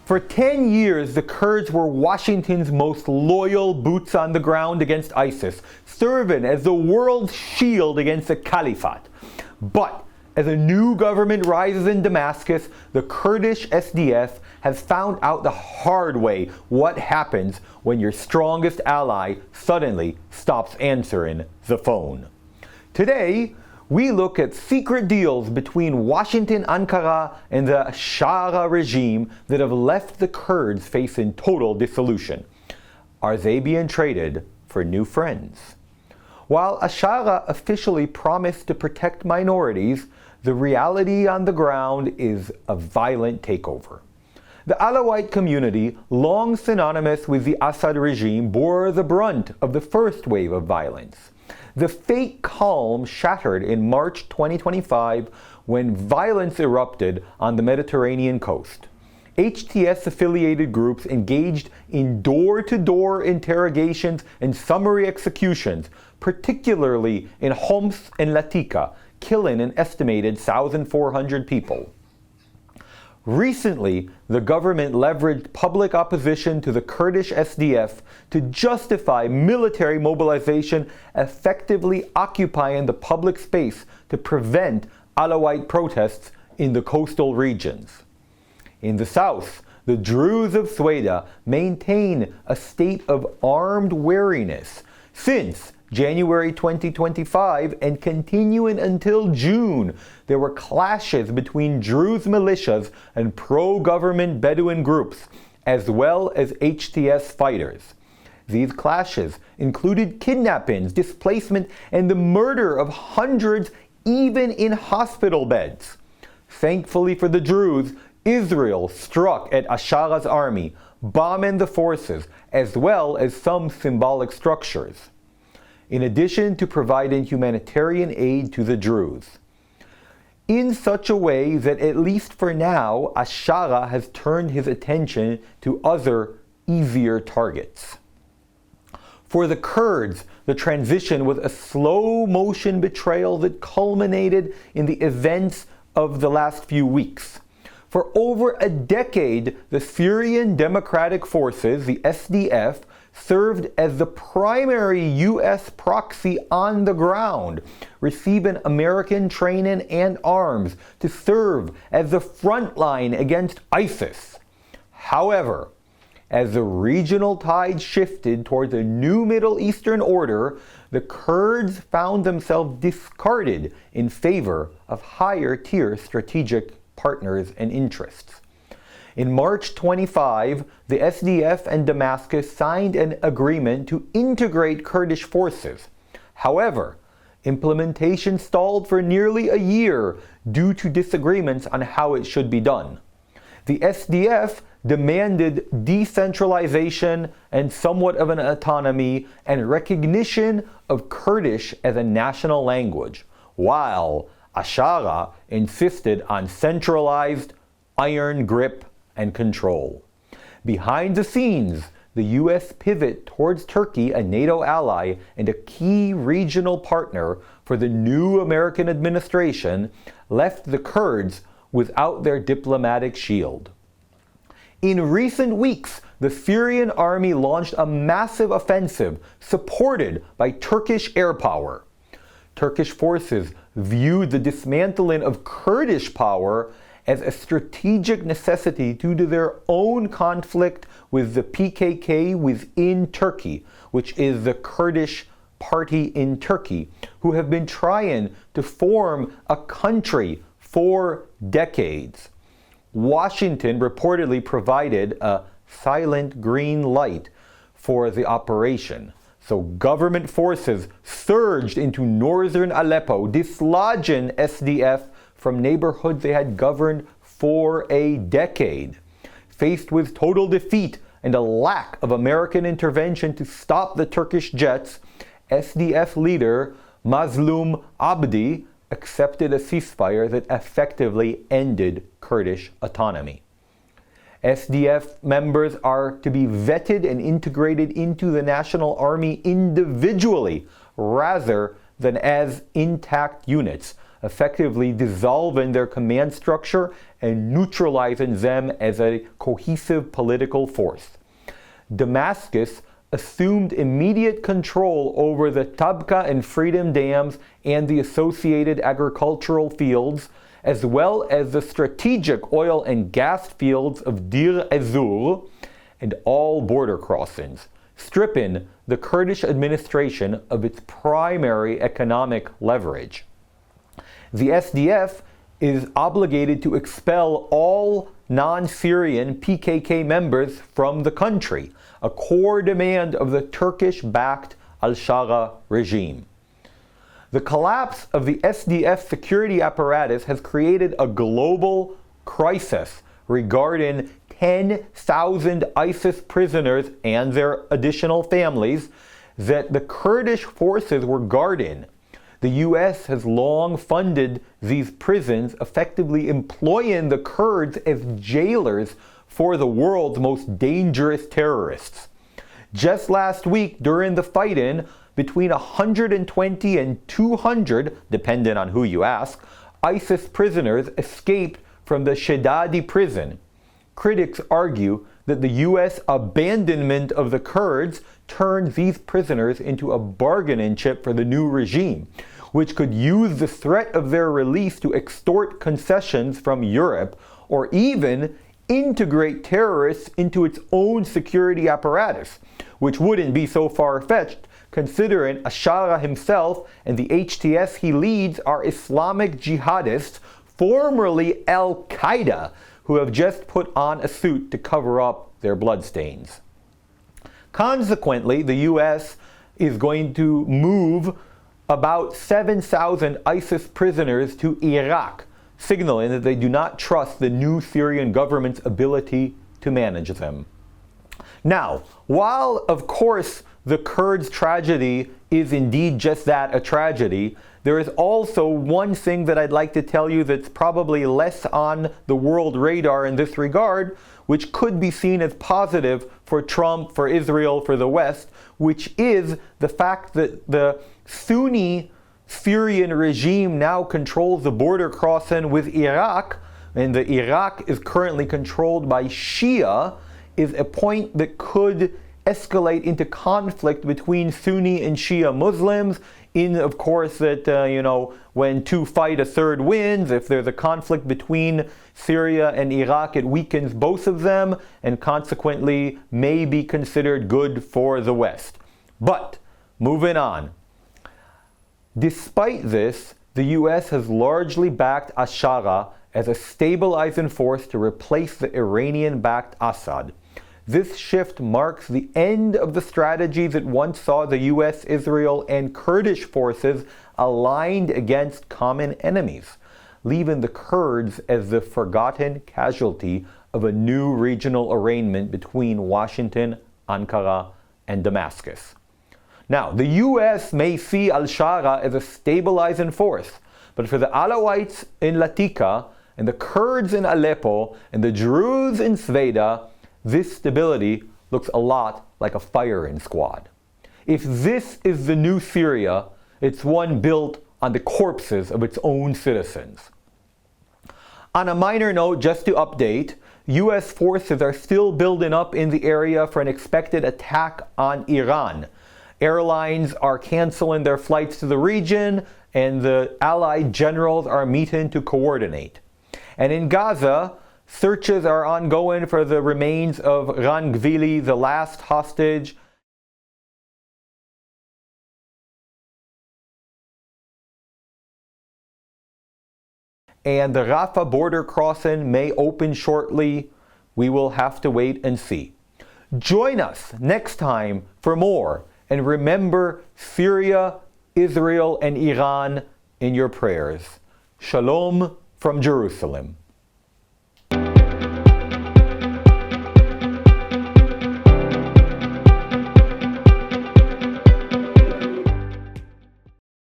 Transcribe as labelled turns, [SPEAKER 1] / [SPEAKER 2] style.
[SPEAKER 1] For 10 years, the Kurds were Washington's most loyal boots on the ground against ISIS, serving as the world's shield against the caliphate. But as a new government rises in Damascus, the Kurdish SDF has found out the hard way what happens when your strongest ally suddenly stops answering the phone. Today, we look at secret deals between Washington, Ankara, and the Shara regime that have left the Kurds facing total dissolution. Are they being traded for new friends? While Ashara officially promised to protect minorities, the reality on the ground is a violent takeover. The Alawite community, long synonymous with the Assad regime, bore the brunt of the first wave of violence. The fake calm shattered in March 2025 when violence erupted on the Mediterranean coast. HTS-affiliated groups engaged in door-to-door interrogations and summary executions, particularly in Homs and Latika, killing an estimated 1,400 people. Recently, the government leveraged public opposition to the Kurdish SDF to justify military mobilization, effectively occupying the public space to prevent Alawite protests in the coastal regions. In the south, the Druze of Sweda maintain a state of armed wariness since January 2025 and continuing until June. There were clashes between Druze militias and pro-government Bedouin groups, as well as HTS fighters. These clashes included kidnappings, displacement, and the murder of hundreds even in hospital beds. Thankfully for the Druze, Israel struck at Ashara's army, bombing the forces, as well as some symbolic structures, in addition to providing humanitarian aid to the Druze, in such a way that, at least for now, Ashara has turned his attention to other, easier targets. For the Kurds, the transition was a slow-motion betrayal that culminated in the events of the last few weeks. For over a decade, the Syrian Democratic Forces, the SDF, served as the primary U.S. proxy on the ground, receiving American training and arms to serve as the front line against ISIS. However, as the regional tide shifted toward the new Middle Eastern order, the Kurds found themselves discarded in favor of higher-tier strategic partners and interests. In March 25, the SDF and Damascus signed an agreement to integrate Kurdish forces. However, implementation stalled for nearly a year due to disagreements on how it should be done. The SDF demanded decentralization and somewhat of an autonomy and recognition of Kurdish as a national language, while Ashara insisted on centralized, iron grip and control. Behind the scenes, the U.S. pivot towards Turkey, a NATO ally and a key regional partner for the new American administration, left the Kurds without their diplomatic shield. In recent weeks, the Syrian army launched a massive offensive supported by Turkish air power. Turkish forces viewed the dismantling of Kurdish power as a strategic necessity due to their own conflict with the PKK within Turkey, which is the Kurdish party in Turkey, who have been trying to form a country for decades. Washington reportedly provided a silent green light for the operation. So government forces surged into northern Aleppo, dislodging SDF from neighborhoods they had governed for a decade. Faced with total defeat and a lack of American intervention to stop the Turkish jets, SDF leader Mazlum Abdi accepted a ceasefire that effectively ended Kurdish autonomy. SDF members are to be vetted and integrated into the national army individually rather than as intact units, effectively dissolving their command structure and neutralizing them as a cohesive political force. Damascus assumed immediate control over the Tabqa and Freedom Dams and the associated agricultural fields, as well as the strategic oil and gas fields of Deir ez-Zor and all border crossings, stripping the Kurdish administration of its primary economic leverage. The SDF is obligated to expel all non-Syrian PKK members from the country, a core demand of the Turkish-backed Al-Shara regime. The collapse of the SDF security apparatus has created a global crisis regarding 10,000 ISIS prisoners and their additional families that the Kurdish forces were guarding. The US has long funded these prisons, effectively employing the Kurds as jailers for the world's most dangerous terrorists. Just last week, during the fight-in, between 120 and 200, depending on who you ask, ISIS prisoners escaped from the Shedadi prison. Critics argue that the US abandonment of the Kurds turned these prisoners into a bargaining chip for the new regime, which could use the threat of their release to extort concessions from Europe or even integrate terrorists into its own security apparatus, which wouldn't be so far-fetched considering Al-Shara himself and the HTS he leads are Islamic jihadists, formerly Al-Qaeda, who have just put on a suit to cover up their bloodstains. Consequently, the US is going to move about 7,000 ISIS prisoners to Iraq, signaling that they do not trust the new Syrian government's ability to manage them. Now, while of course the Kurds' tragedy is indeed just that, a tragedy, there is also one thing that I'd like to tell you that's probably less on the world radar in this regard, which could be seen as positive for Trump, for Israel, for the West, which is the fact that the Sunni Syrian regime now controls the border crossing with Iraq, and the Iraq is currently controlled by Shia, is a point that could escalate into conflict between Sunni and Shia Muslims, in, of course, that, when two fight, a third wins. If there's a conflict between Syria and Iraq, it weakens both of them, and consequently may be considered good for the West. But, moving on. Despite this, the US has largely backed Al-Shara as a stabilizing force to replace the Iranian-backed Assad. This shift marks the end of the strategy that once saw the US, Israel, and Kurdish forces aligned against common enemies, leaving the Kurds as the forgotten casualty of a new regional arrangement between Washington, Ankara, and Damascus. Now, the US may see Al-Shara as a stabilizing force, but for the Alawites in Latika, and the Kurds in Aleppo, and the Druze in Sveda, this stability looks a lot like a firing squad. If this is the new Syria, it's one built on the corpses of its own citizens. On a minor note, just to update, US forces are still building up in the area for an expected attack on Iran. Airlines are canceling their flights to the region, and the Allied generals are meeting to coordinate. And in Gaza, searches are ongoing for the remains of Ran Gvili, the last hostage. And the Rafah border crossing may open shortly. We will have to wait and see. Join us next time for more. And remember Syria, Israel, and Iran in your prayers. Shalom from Jerusalem.